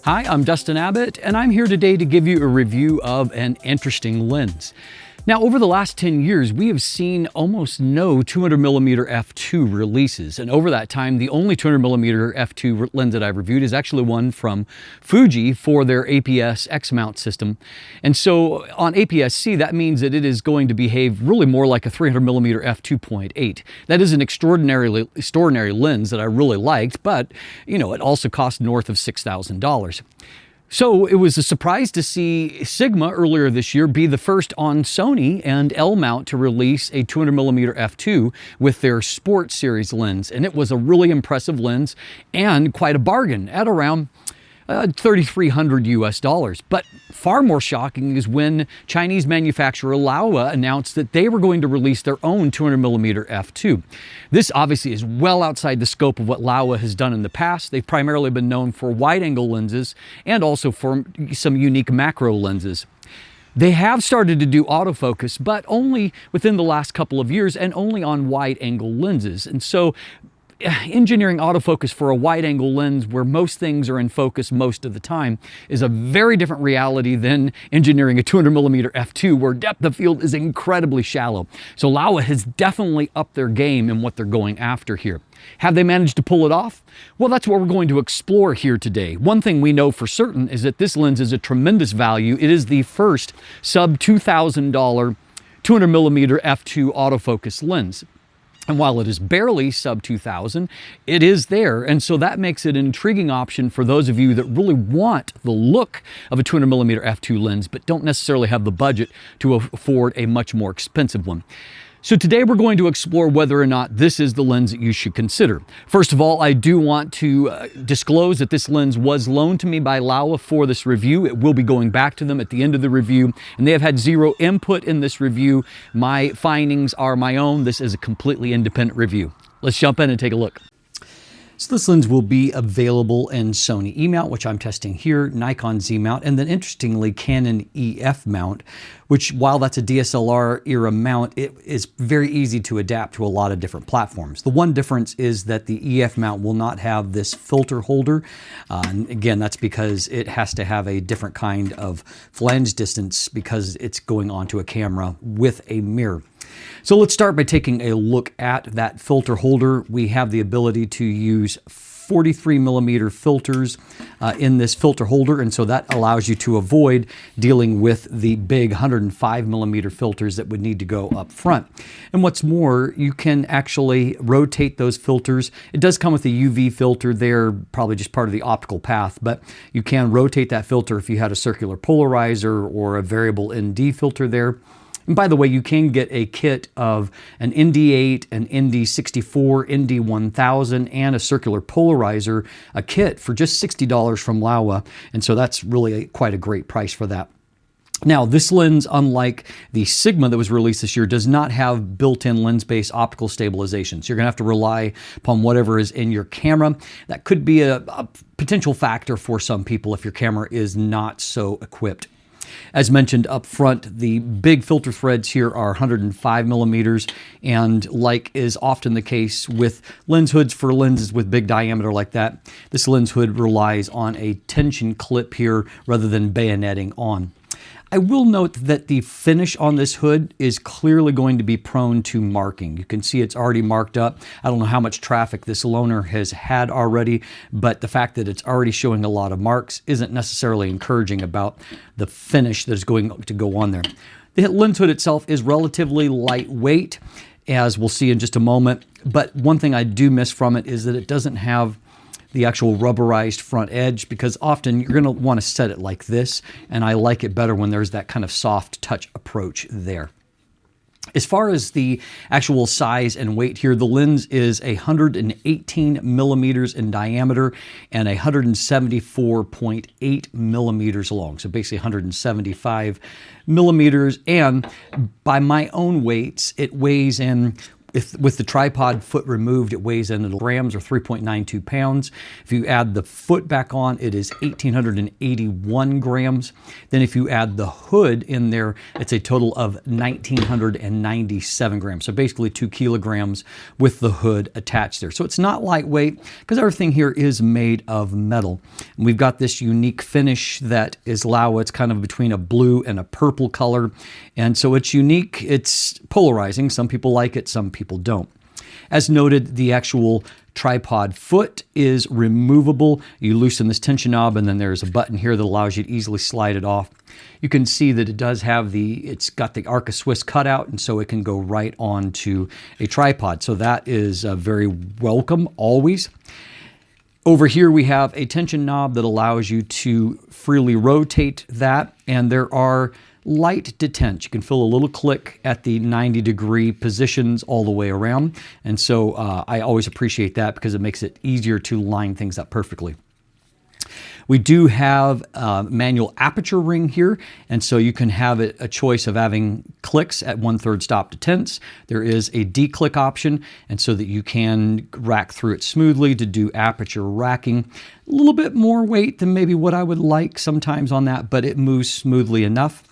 Hi, I'm Dustin Abbott, and I'm here today to give you a review of an interesting lens. Now, over the last 10 years, we have seen almost no 200mm f2 releases. And over that time, the only 200mm f2 lens that I've reviewed is actually one from Fuji for their APS X-mount system. And so on APS-C, that means that it is going to behave really more like a 300mm f2.8. That is an extraordinary lens that I really liked, but it also cost north of $6,000. So it was a surprise to see Sigma earlier this year be the first on Sony and L-mount to release a 200mm f2 with their Sport Series lens. And it was a really impressive lens and quite a bargain at around $3,300 US. But far more shocking is when Chinese manufacturer Laowa announced that they were going to release their own 200mm f2. This obviously is well outside the scope of what Laowa has done in the past. They've primarily been known for wide-angle lenses and also for some unique macro lenses. They have started to do autofocus, but only within the last couple of years and only on wide-angle lenses. And so engineering autofocus for a wide-angle lens where most things are in focus most of the time is a very different reality than engineering a 200mm f2 where depth of field is incredibly shallow. So Laowa has definitely upped their game in what they're going after here. Have they managed to pull it off? Well, that's what we're going to explore here today. One thing we know for certain is that this lens is a tremendous value. It is the first sub $2,000 200mm f2 autofocus lens. And while it is barely sub 2,000, it is there. And so that makes it an intriguing option for those of you that really want the look of a 200mm f2 lens, but don't necessarily have the budget to afford a much more expensive one. So today we're going to explore whether or not this is the lens that you should consider. First of all, I do want to disclose that this lens was loaned to me by Laowa for this review. It will be going back to them at the end of the review, and they have had zero input in this review. My findings are my own. This is a completely independent review. Let's jump in and take a look. So this lens will be available in Sony E-mount, which I'm testing here, Nikon Z-mount, and then interestingly Canon EF mount, which while that's a DSLR era mount, it is very easy to adapt to a lot of different platforms. The one difference is that the EF mount will not have this filter holder. And again, that's because it has to have a different kind of flange distance because it's going onto a camera with a mirror. So let's start by taking a look at that filter holder. We have the ability to use 43mm filters in this filter holder, and so that allows you to avoid dealing with the big 105mm filters that would need to go up front. And what's more, you can actually rotate those filters. It does come with a UV filter there, probably just part of the optical path, but you can rotate that filter if you had a circular polarizer or a variable ND filter there. And by the way, you can get a kit of an ND8, an ND64, ND1000, and a circular polarizer, a kit for just $60 from Laowa. And so that's really quite a great price for that. Now, this lens, unlike the Sigma that was released this year, does not have built-in lens-based optical stabilization. So you're going to have to rely upon whatever is in your camera. That could be a potential factor for some people if your camera is not so equipped. As mentioned up front, the big filter threads here are 105mm, and like is often the case with lens hoods for lenses with big diameter like that, this lens hood relies on a tension clip here rather than bayoneting on. I will note that the finish on this hood is clearly going to be prone to marking. You can see it's already marked up. I don't know how much traffic this loaner has had already, but the fact that it's already showing a lot of marks isn't necessarily encouraging about the finish that is going to go on there. The lens hood itself is relatively lightweight, as we'll see in just a moment, but one thing I do miss from it is that it doesn't have the actual rubberized front edge, because often you're going to want to set it like this, and I like it better when there's that kind of soft touch approach there. As far as the actual size and weight here, the lens is 118mm in diameter and 174.8mm long, so basically 175mm, and by my own weights, it weighs in with the tripod foot removed, it weighs in grams or 3.92 pounds. If you add the foot back on, it is 1,881 grams. Then if you add the hood in there, it's a total of 1,997 grams. So basically 2 kilograms with the hood attached there. So it's not lightweight because everything here is made of metal. And we've got this unique finish that is Laowa. It's kind of between a blue and a purple color. And so it's unique. It's polarizing. Some people like it, some people don't. As noted, the actual tripod foot is removable. You loosen this tension knob, and then there's a button here that allows you to easily slide it off. You can see that it does have it's got the Arc of Swiss cutout, and so it can go right onto a tripod. So that is very welcome always. Over here we have a tension knob that allows you to freely rotate that, and there are light detent. You can feel a little click at the 90-degree positions all the way around. And so I always appreciate that because it makes it easier to line things up perfectly. We do have a manual aperture ring here, and so you can have a choice of having clicks at 1/3 stop detents. There is a declick option, and so that you can rack through it smoothly to do aperture racking. A little bit more weight than maybe what I would like sometimes on that, but it moves smoothly enough.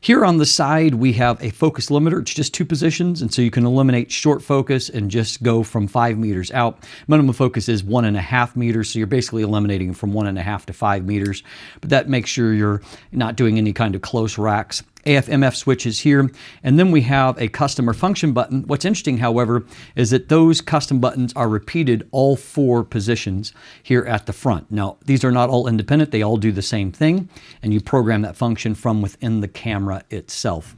Here on the side, we have a focus limiter. It's just 2 positions, and so you can eliminate short focus and just go from 5 meters out. Minimum focus is 1.5 meters, so you're basically eliminating from 1.5 to 5 meters, but that makes sure you're not doing any kind of close racks. AF/MF switches here, and then we have a custom or function button. What's interesting, however, is that those custom buttons are repeated all 4 positions here at the front. Now, these are not all independent. They all do the same thing, and you program that function from within the camera itself.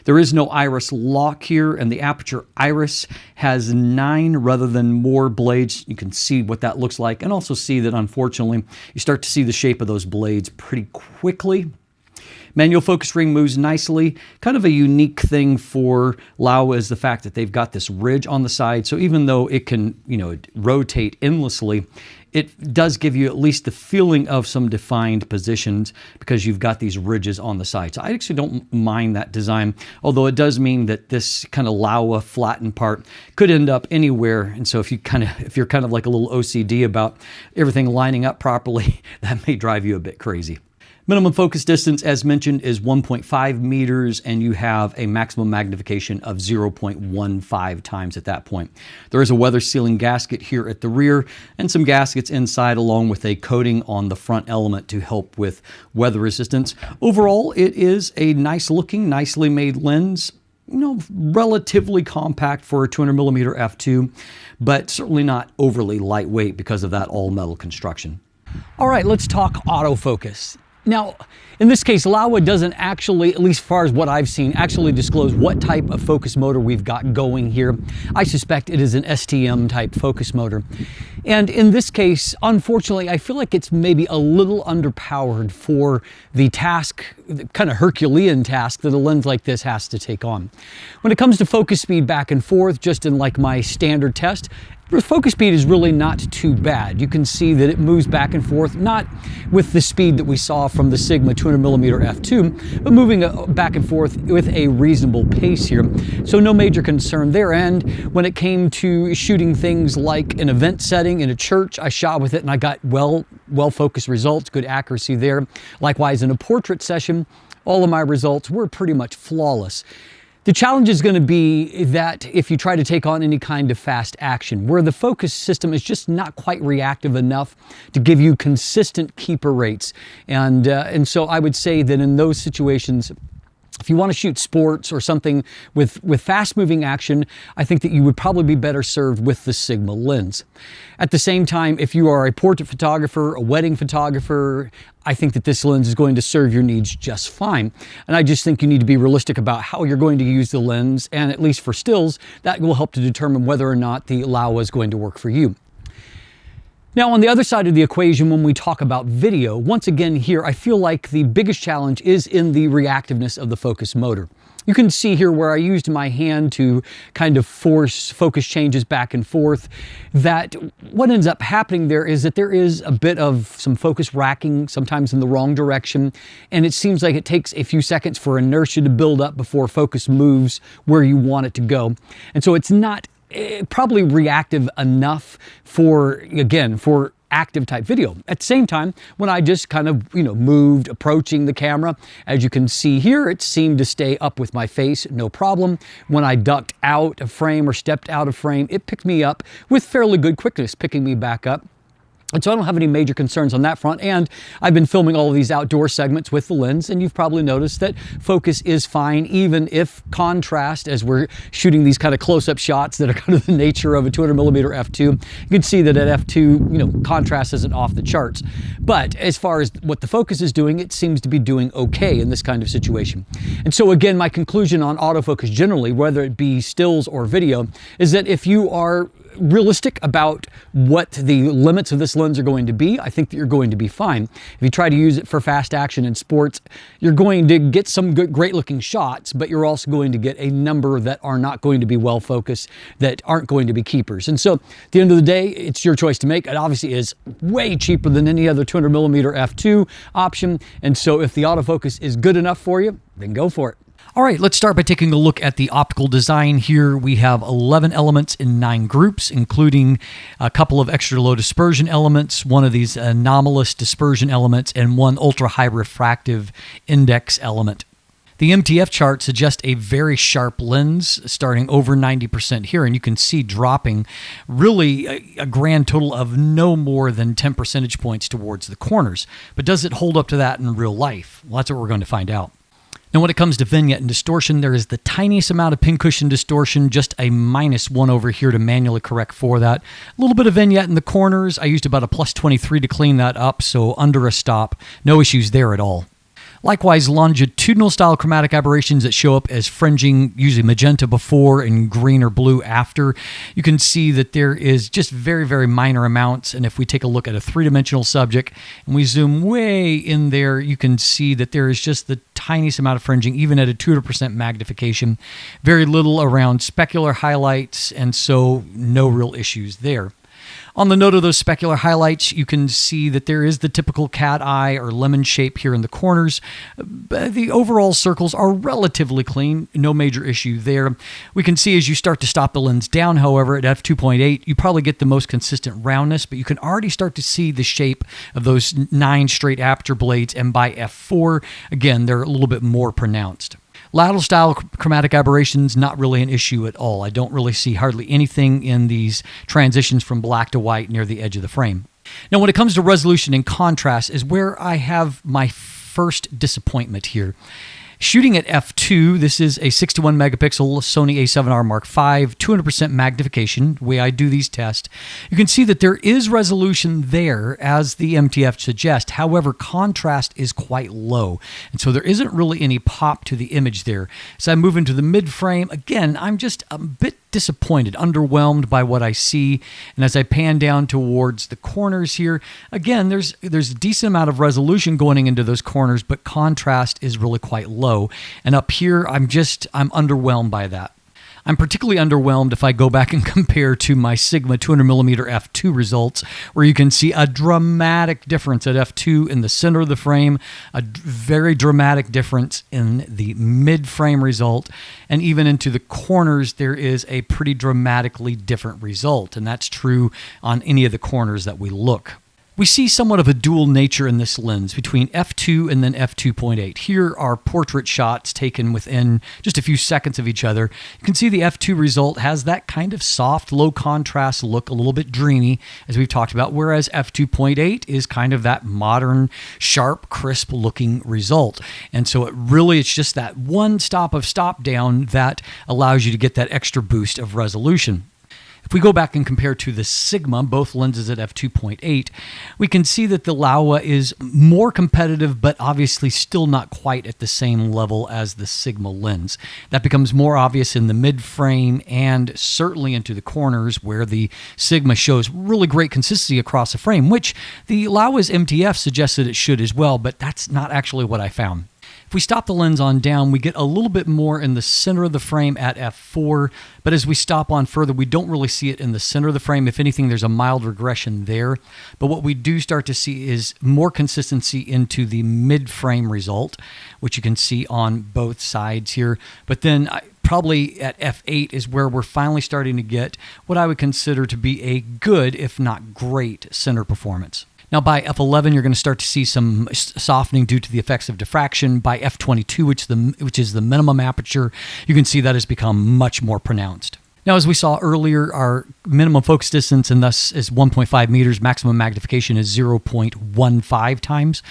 There is no iris lock here, and the aperture iris has 9 rather than more blades. You can see what that looks like, and also see that, unfortunately, you start to see the shape of those blades pretty quickly. Manual focus ring moves nicely. Kind of a unique thing for Laowa is the fact that they've got this ridge on the side. So even though it can, rotate endlessly, it does give you at least the feeling of some defined positions because you've got these ridges on the side. So I actually don't mind that design, although it does mean that this kind of Laowa flattened part could end up anywhere. And so if you're kind of like a little OCD about everything lining up properly, that may drive you a bit crazy. Minimum focus distance, as mentioned, is 1.5 meters, and you have a maximum magnification of 0.15 times at that point. There is a weather sealing gasket here at the rear and some gaskets inside, along with a coating on the front element to help with weather resistance. Overall, it is a nice looking, nicely made lens. Relatively compact for a 200mm f2, but certainly not overly lightweight because of that all metal construction. All right, let's talk autofocus. Now, in this case, Laowa doesn't actually, at least as far as what I've seen, actually disclose what type of focus motor we've got going here. I suspect it is an STM type focus motor. And in this case, unfortunately, I feel like it's maybe a little underpowered for the task, the kind of Herculean task that a lens like this has to take on. When it comes to focus speed back and forth, just in like my standard test, the focus speed is really not too bad. You can see that it moves back and forth, not with the speed that we saw from the Sigma 200mm f2, but moving back and forth with a reasonable pace here. So no major concern there. And when it came to shooting things like an event setting in a church, I shot with it and I got well-focused results, good accuracy there. Likewise, in a portrait session, all of my results were pretty much flawless. The challenge is going to be that if you try to take on any kind of fast action, where the focus system is just not quite reactive enough to give you consistent keeper rates. And so I would say that in those situations, if you want to shoot sports or something with fast-moving action, I think that you would probably be better served with the Sigma lens. At the same time, if you are a portrait photographer, a wedding photographer, I think that this lens is going to serve your needs just fine. And I just think you need to be realistic about how you're going to use the lens, and at least for stills, that will help to determine whether or not the Laowa is going to work for you. Now, on the other side of the equation, when we talk about video, once again here, I feel like the biggest challenge is in the reactiveness of the focus motor. You can see here where I used my hand to kind of force focus changes back and forth, that what ends up happening there is that there is a bit of some focus racking, sometimes in the wrong direction, and it seems like it takes a few seconds for inertia to build up before focus moves where you want it to go. And so it's not probably reactive enough for, again, for active type video. At the same time, when I just kind of, moved approaching the camera, as you can see here, it seemed to stay up with my face, no problem. When I ducked out of frame or stepped out of frame, it picked me up with fairly good quickness, picking me back up. And so I don't have any major concerns on that front. And I've been filming all of these outdoor segments with the lens, and you've probably noticed that focus is fine, even if contrast, as we're shooting these kind of close-up shots that are kind of the nature of a 200mm f2, you can see that at f2, contrast isn't off the charts. But as far as what the focus is doing, it seems to be doing okay in this kind of situation. And so again, my conclusion on autofocus generally, whether it be stills or video, is that if you are realistic about what the limits of this lens are going to be, I think that you're going to be fine. If you try to use it for fast action in sports, you're going to get some good, great looking shots, but you're also going to get a number that are not going to be well focused, that aren't going to be keepers. And so at the end of the day, it's your choice to make. It obviously is way cheaper than any other 200mm f2 option. And so if the autofocus is good enough for you, then go for it. All right, let's start by taking a look at the optical design here. We have 11 elements in 9 groups, including a couple of extra low dispersion elements, one of these anomalous dispersion elements, and one ultra high refractive index element. The MTF chart suggests a very sharp lens starting over 90% here, and you can see dropping really a grand total of no more than 10 percentage points towards the corners. But does it hold up to that in real life? Well, that's what we're going to find out. Now, when it comes to vignette and distortion, there is the tiniest amount of pincushion distortion, just a -1 over here to manually correct for that. A little bit of vignette in the corners. I used about a +23 to clean that up, so under a stop, no issues there at all. Likewise, longitudinal style chromatic aberrations that show up as fringing, usually magenta before and green or blue after. You can see that there is just very, very minor amounts. And if we take a look at a 3-dimensional subject and we zoom way in there, you can see that there is just the tiniest amount of fringing, even at a 200% magnification. Very little around specular highlights, and so no real issues there. On the note of those specular highlights, you can see that there is the typical cat eye or lemon shape here in the corners. The overall circles are relatively clean, no major issue there. We can see as you start to stop the lens down, however, at f2.8, you probably get the most consistent roundness, but you can already start to see the shape of those 9 straight aperture blades, and by f4, again, they're a little bit more pronounced. Lateral style chromatic aberrations, not really an issue at all. I don't really see hardly anything in these transitions from black to white near the edge of the frame. Now, when it comes to resolution and contrast is where I have my first disappointment here. Shooting at f2, this is a 61 megapixel Sony a7R Mark V, 200% magnification, the way I do these tests. You can see that there is resolution there, as the MTF suggests. However, contrast is quite low, and so there isn't really any pop to the image there. As I move into the mid frame, again, I'm just a bit disappointed, underwhelmed by what I see. And as I pan down towards the corners here, again, there's a decent amount of resolution going into those corners, but contrast is really quite low. And up here, I'm underwhelmed by that. I'm particularly underwhelmed if I go back and compare to my Sigma 200mm f2 results, where you can see a dramatic difference at f2 in the center of the frame, a very dramatic difference in the mid-frame result, and even into the corners, there is a pretty dramatically different result, and that's true on any of the corners that we look. We see somewhat of a dual nature in this lens between f2 and then f2.8. Here are portrait shots taken within just a few seconds of each other. You can see the f2 result has that kind of soft, low contrast look, a little bit dreamy, as we've talked about, whereas f2.8 is kind of that modern, sharp, crisp looking result. And so it's just that one stop down that allows you to get that extra boost of resolution. If we go back and compare to the Sigma, both lenses at f2.8, we can see that the Laowa is more competitive, but obviously still not quite at the same level as the Sigma lens. That becomes more obvious in the mid-frame and certainly into the corners, where the Sigma shows really great consistency across the frame, which the Laowa's MTF suggested it should as well, but that's not actually what I found. If we stop the lens on down, we get a little bit more in the center of the frame at f4, but as we stop on further, we don't really see it in the center of the frame. If anything, there's a mild regression there, but what we do start to see is more consistency into the mid-frame result, which you can see on both sides here. But then probably at f8 is where we're finally starting to get what I would consider to be a good, if not great, center performance. Now by f11, you're going to start to see some softening due to the effects of diffraction. By f22, which is the minimum aperture, you can see that has become much more pronounced. Now, as we saw earlier, our minimum focus distance and thus is 1.5 meters. Maximum magnification is 0.15 times.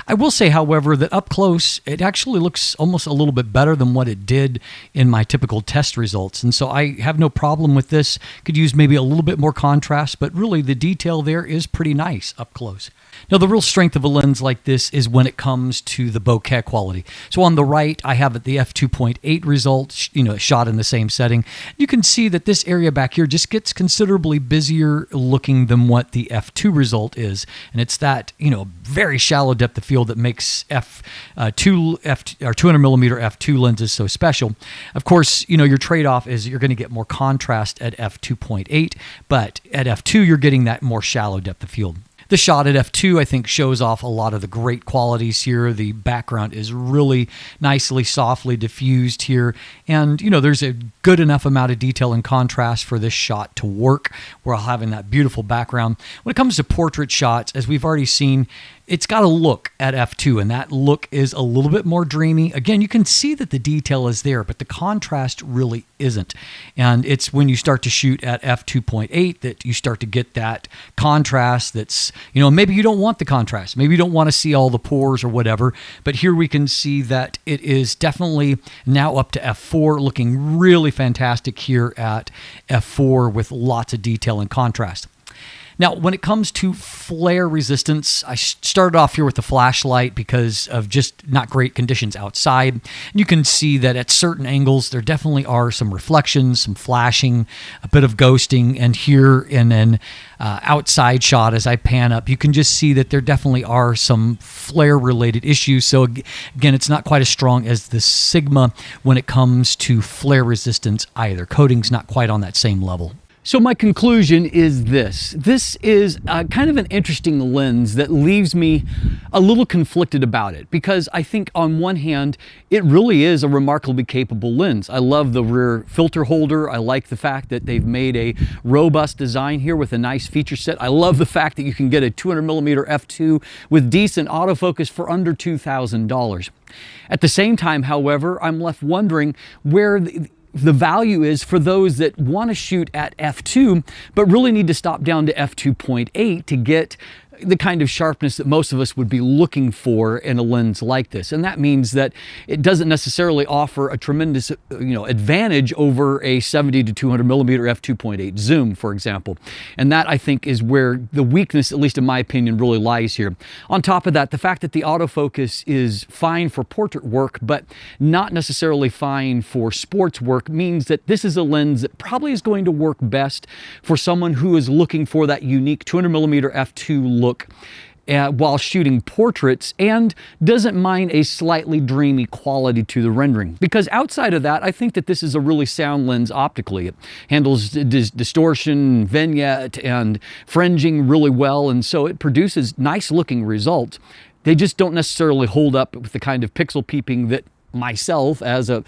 I will say, however, that up close, it actually looks almost a little bit better than what it did in my typical test results. And so I have no problem with this. Could use maybe a little bit more contrast, but really the detail there is pretty nice up close. Now, the real strength of a lens like this is when it comes to the bokeh quality. So on the right, I have the f2.8 result, shot in the same setting. You can see that this area back here just gets considerably busier looking than what the f2 result is. And it's that, very shallow depth of field that makes 200 millimeter f2 lenses so special. Of course, your trade-off is you're going to get more contrast at f2.8, but at f2, you're getting that more shallow depth of field. The shot at f2, I think, shows off a lot of the great qualities here. The background is really nicely, softly diffused here. And, there's a good enough amount of detail and contrast for this shot to work while having that beautiful background. When it comes to portrait shots, as we've already seen, it's got a look at f2, and that look is a little bit more dreamy. Again, you can see that the detail is there, but the contrast really isn't. And it's when you start to shoot at f2.8 that you start to get that contrast that's, maybe you don't want the contrast. Maybe you don't want to see all the pores or whatever, but here we can see that it is definitely now up to f4, looking really fantastic here at f4 with lots of detail and contrast. Now, when it comes to flare resistance, I started off here with the flashlight because of just not great conditions outside. You can see that at certain angles, there definitely are some reflections, some flashing, a bit of ghosting. And here in an outside shot, as I pan up, you can just see that there definitely are some flare-related issues. So again, it's not quite as strong as the Sigma when it comes to flare resistance either. Coating's not quite on that same level. So my conclusion is this. This is kind of an interesting lens that leaves me a little conflicted about it, because I think on one hand, it really is a remarkably capable lens. I love the rear filter holder. I like the fact that they've made a robust design here with a nice feature set. I love the fact that you can get a 200 millimeter f2 with decent autofocus for under $2,000. At the same time, however, I'm left wondering where the value is for those that want to shoot at f2 but really need to stop down to f2.8 to get the kind of sharpness that most of us would be looking for in a lens like this. And that means that it doesn't necessarily offer a tremendous advantage over a 70 to 200 millimeter f2.8 zoom, for example. And that, I think, is where the weakness, at least in my opinion, really lies here. On top of that, the fact that the autofocus is fine for portrait work but not necessarily fine for sports work means that this is a lens that probably is going to work best for someone who is looking for that unique 200 millimeter f2 look while shooting portraits and doesn't mind a slightly dreamy quality to the rendering. Because outside of that, I think that this is a really sound lens optically. It handles distortion, vignette, and fringing really well, and so it produces nice looking results. They just don't necessarily hold up with the kind of pixel peeping that myself as a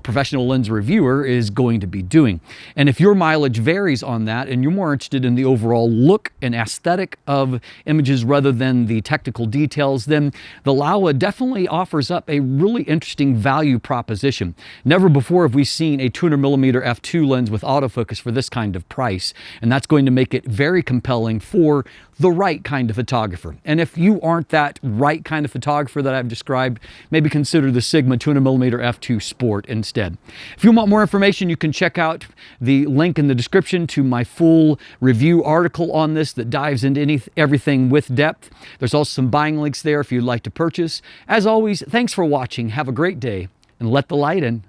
professional lens reviewer is going to be doing. And if your mileage varies on that and you're more interested in the overall look and aesthetic of images rather than the technical details, then the Laowa definitely offers up a really interesting value proposition. Never before have we seen a 200 millimeter f2 lens with autofocus for this kind of price, and that's going to make it very compelling for the right kind of photographer. And if you aren't that right kind of photographer that I've described, maybe consider the Sigma 200mm f2 Sport instead. If you want more information, you can check out the link in the description to my full review article on this that dives into everything with depth. There's also some buying links there if you'd like to purchase. As always, thanks for watching. Have a great day, and let the light in.